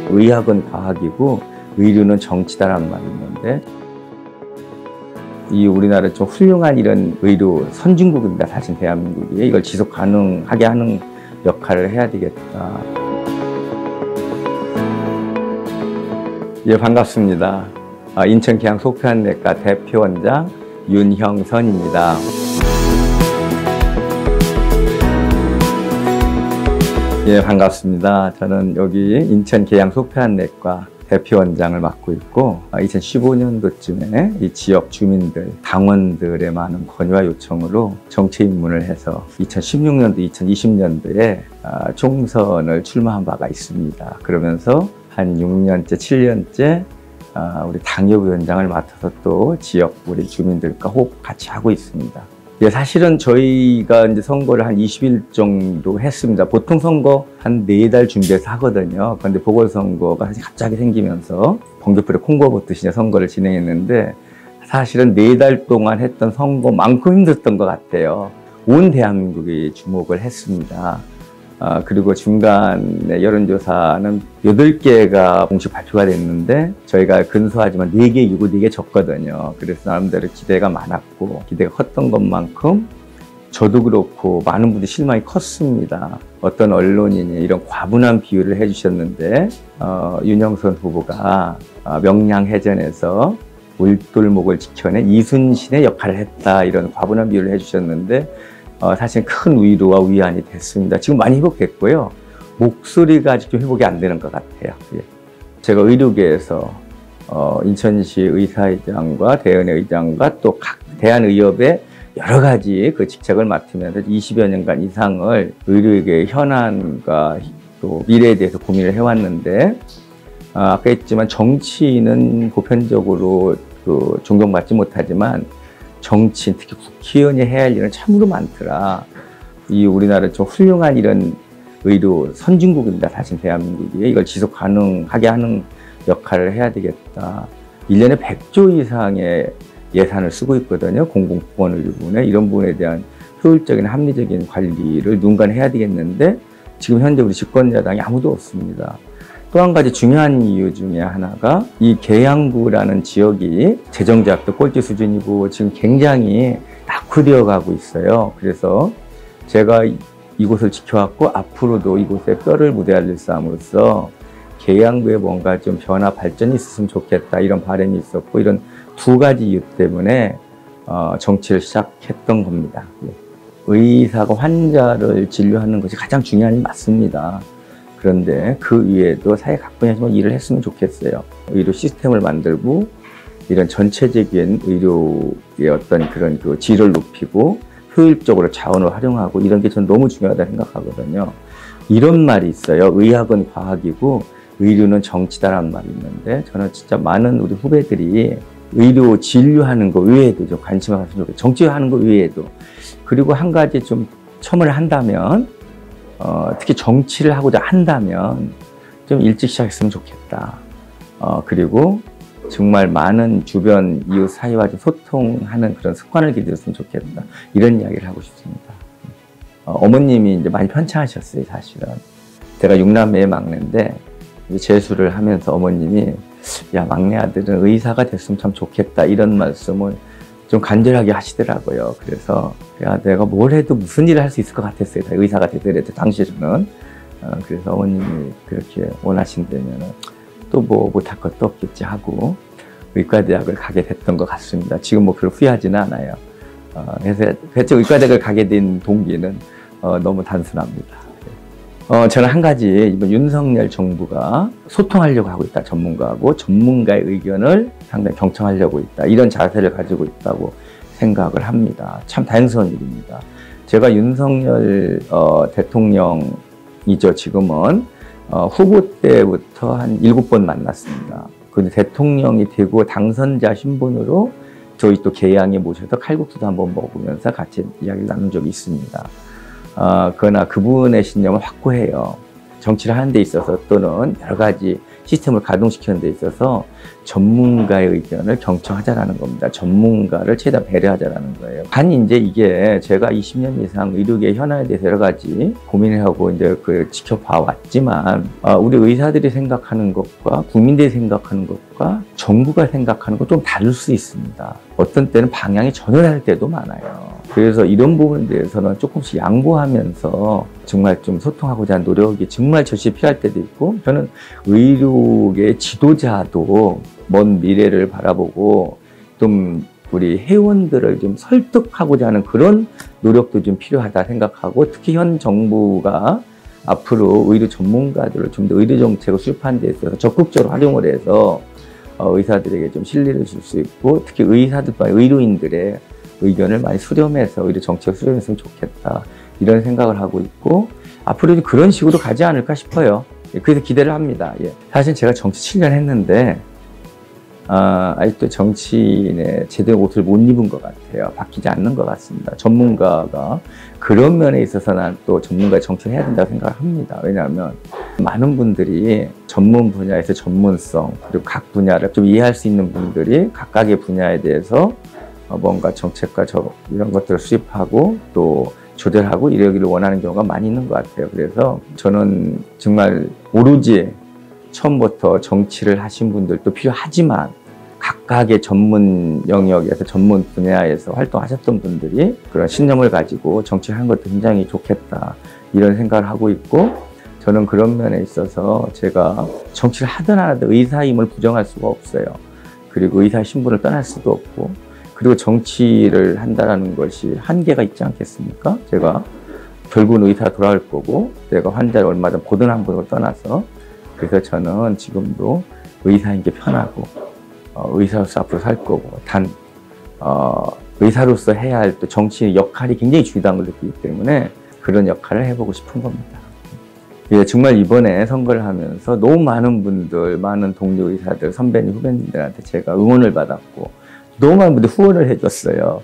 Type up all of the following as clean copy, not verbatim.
의학은 과학이고 의료는 정치다라는 말이 있는데, 이 우리나라 좀 훌륭한 이런 의료 선진국입니다. 사실 대한민국이 이걸 지속 가능하게 하는 역할을 해야 되겠다. 예, 반갑습니다. 인천 계양 소표안내과 대표원장 윤형선입니다. 예, 반갑습니다. 저는 여기 인천 계양 소표안내과 대표원장을 맡고 있고, 2015년도쯤에 이 지역 주민들, 당원들의 많은 권유와 요청으로 정치 입문을 해서 2016년도, 2020년도에 총선을 출마한 바가 있습니다. 그러면서 한 6년째, 7년째 우리 당협위원장을 맡아서 또 지역 우리 주민들과 호흡 같이 하고 있습니다. 예, 사실은 저희가 이제 선거를 한 20일 정도 했습니다. 보통 선거 한 4달 준비해서 하거든요. 그런데 보궐선거가 갑자기 생기면서 번개불에 콩고 붙듯이 선거를 진행했는데, 사실은 4달 동안 했던 선거만큼 힘들었던 것 같아요. 온 대한민국이 주목을 했습니다. 그리고 중간에 여론조사는 8개가 공식 발표가 됐는데, 저희가 근소하지만 4개 이기고 4개 졌거든요. 그래서 나름대로 기대가 많았고, 기대가 컸던 것만큼 저도 그렇고 많은 분들이 실망이 컸습니다. 어떤 언론인이 이런 과분한 비유를 해주셨는데, 윤형선 후보가 명량해전에서 울돌목을 지켜낸 이순신의 역할을 했다, 이런 과분한 비유를 해주셨는데, 사실 큰 위로와 위안이 됐습니다. 지금 많이 회복됐고요. 목소리가 아직 좀 회복이 안 되는 것 같아요. 예. 제가 의료계에서 인천시 의사회장과 대의원회 의장과 또 각 대한의협의 여러 가지 그 직책을 맡으면서 20여 년간 이상을 의료계의 현안과 또 미래에 대해서 고민을 해왔는데, 아까 했지만 정치인은 보편적으로 존경받지 못하지만 정치인, 특히 국회의원이 해야 할 일은 참으로 많더라. 이 우리나라 좀 훌륭한 이런 의료 선진국입니다. 사실 대한민국이 이걸 지속 가능하게 하는 역할을 해야 되겠다. 1년에 100조 이상의 예산을 쓰고 있거든요. 공공보건의료부문에. 이런 부분에 대한 효율적인 합리적인 관리를 누군가 해야 되겠는데, 지금 현재 우리 집권야당이 아무도 없습니다. 또 한 가지 중요한 이유 중에 하나가 이 계양구라는 지역이 재정제약도 꼴찌 수준이고 지금 굉장히 낙후되어 가고 있어요. 그래서 제가 이곳을 지켜왔고 앞으로도 이곳에 뼈를 묻어야 삼으로써 계양구에 뭔가 좀 변화 발전이 있었으면 좋겠다, 이런 바람이 있었고, 이런 2가지 이유 때문에 정치를 시작했던 겁니다. 의사가 환자를 진료하는 것이 가장 중요한 일 맞습니다. 그런데 그 위에도 사회 각 분야에서 일을 했으면 좋겠어요. 의료 시스템을 만들고 이런 전체적인 의료의 어떤 그런 질을 높이고 효율적으로 자원을 활용하고, 이런 게 저는 너무 중요하다 생각하거든요. 이런 말이 있어요. 의학은 과학이고 의료는 정치다라는 말이 있는데, 저는 진짜 많은 우리 후배들이 의료 진료하는 거 외에도 좀 관심을 가지면 좋겠어요. 정치하는 거 외에도. 그리고 한 가지 좀 첨언을 한다면, 특히 정치를 하고자 한다면 좀 일찍 시작했으면 좋겠다. 그리고 정말 많은 주변 이웃 사이와 좀 소통하는 그런 습관을 기르었으면 좋겠다. 이런 이야기를 하고 싶습니다. 어머님이 이제 많이 편찮으셨어요, 사실은. 제가 6남매의 막내인데, 재수를 하면서 어머님이, 야, 막내 아들은 의사가 됐으면 참 좋겠다, 이런 말씀을 좀 간절하게 하시더라고요. 그래서 야, 내가 뭘 해도 무슨 일을 할 수 있을 것 같았어요. 의사가 되더라도 당시에는. 그래서 어머님이 그렇게 원하신다면 또 뭐 못할 것도 없겠지 하고 의과대학을 가게 됐던 것 같습니다. 지금 뭐 별로 후회하지는 않아요. 그래서 의과대학을 가게 된 동기는 너무 단순합니다. 저는 한 가지, 이번 윤석열 정부가 소통하려고 하고 있다. 전문가하고 전문가의 의견을 상당히 경청하려고 있다. 이런 자세를 가지고 있다고 생각을 합니다. 참 다행스러운 일입니다. 제가 윤석열 대통령이죠. 지금은 후보 때부터 한 7번 만났습니다. 그런데 대통령이 되고 당선자 신분으로 저희 또 계양에 모셔서 칼국수도 한번 먹으면서 같이 이야기를 나눈 적이 있습니다. 그러나 그분의 신념은 확고해요. 정치를 하는 데 있어서 또는 여러 가지 시스템을 가동시키는 데 있어서 전문가의 의견을 경청하자라는 겁니다. 전문가를 최대한 배려하자라는 거예요. 이제 이게 제가 20년 이상 의료계 현안에 대해서 여러 가지 고민을 하고 이제 지켜봐 왔지만, 우리 의사들이 생각하는 것과 국민들이 생각하는 것과 정부가 생각하는 것 좀 다를 수 있습니다. 어떤 때는 방향이 전혀 다를 때도 많아요. 그래서 이런 부분에 대해서는 조금씩 양보하면서 정말 좀 소통하고자 하는 노력이 정말 절실히 필요할 때도 있고, 저는 의료계 지도자도 먼 미래를 바라보고 좀 우리 회원들을 좀 설득하고자 하는 그런 노력도 좀 필요하다 생각하고, 특히 현 정부가 앞으로 의료 전문가들을 좀 더 의료 정책을 수립하는 데 있어서 적극적으로 활용을 해서 의사들에게 좀 신뢰를 줄 수 있고, 특히 의사들과 의료인들의 의견을 많이 수렴해서 의료 정책을 수렴했으면 좋겠다, 이런 생각을 하고 있고, 앞으로 그런 식으로 가지 않을까 싶어요. 그래서 기대를 합니다. 사실 제가 정치 7년 했는데 아직도 정치인의 제대로 옷을 못 입은 것 같아요. 바뀌지 않는 것 같습니다. 전문가가 그런 면에 있어서는 또 전문가의 정치를 해야 된다고 생각을 합니다. 왜냐하면 많은 분들이 전문 분야에서 전문성, 그리고 각 분야를 좀 이해할 수 있는 분들이 각각의 분야에 대해서 뭔가 정책과 이런 것들을 수립하고 또 조절하고 이러기를 원하는 경우가 많이 있는 것 같아요. 그래서 저는 정말 오로지 처음부터 정치를 하신 분들도 필요하지만, 각각의 전문 영역에서 전문 분야에서 활동하셨던 분들이 그런 신념을 가지고 정치를 하는 것도 굉장히 좋겠다, 이런 생각을 하고 있고, 저는 그런 면에 있어서 제가 정치를 하든 안 하든 의사임을 부정할 수가 없어요. 그리고 의사 신분을 떠날 수도 없고, 그리고 정치를 한다는 것이 한계가 있지 않겠습니까? 제가 결국은 의사가 돌아올 거고, 내가 환자를 얼마든 보든 한 분으로 떠나서, 그래서 저는 지금도 의사인 게 편하고, 의사로서 앞으로 살 거고, 의사로서 해야 할 또 정치의 역할이 굉장히 중요한 걸 느끼기 때문에 그런 역할을 해보고 싶은 겁니다. 정말 이번에 선거를 하면서 너무 많은 분들, 많은 동료 의사들, 선배님, 후배님들한테 제가 응원을 받았고, 너무 많은 분들이 후원을 해줬어요.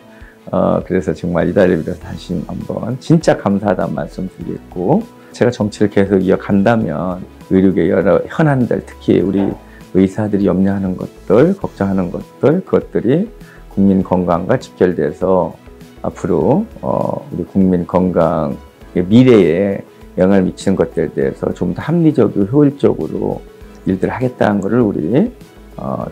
그래서 정말 이 자리를 빌어서 다시 한번 진짜 감사하다는 말씀 드리겠고, 제가 정치를 계속 이어간다면 의료계 여러 현안들, 특히 우리 의사들이 염려하는 것들, 걱정하는 것들, 그것들이 국민 건강과 직결돼서 앞으로 우리 국민 건강의 미래에 영향을 미치는 것들에 대해서 좀 더 합리적이고 효율적으로 일들을 하겠다는 것을 우리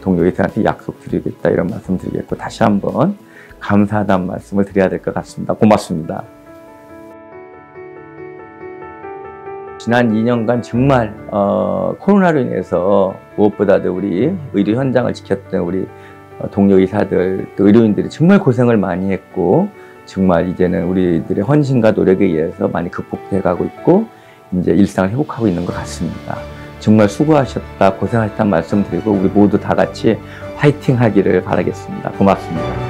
동료 의사한테 약속드리겠다, 이런 말씀 드리겠고, 다시 한번 감사하다는 말씀을 드려야 될 것 같습니다. 고맙습니다. 지난 2년간 정말 코로나로 인해서 무엇보다도 우리 의료 현장을 지켰던 우리 동료 의사들, 또 의료인들이 정말 고생을 많이 했고, 정말 이제는 우리들의 헌신과 노력에 의해서 많이 극복돼 가고 있고, 이제 일상을 회복하고 있는 것 같습니다. 정말 수고하셨다, 고생하셨다는 말씀 드리고, 우리 모두 다 같이 화이팅 하기를 바라겠습니다. 고맙습니다.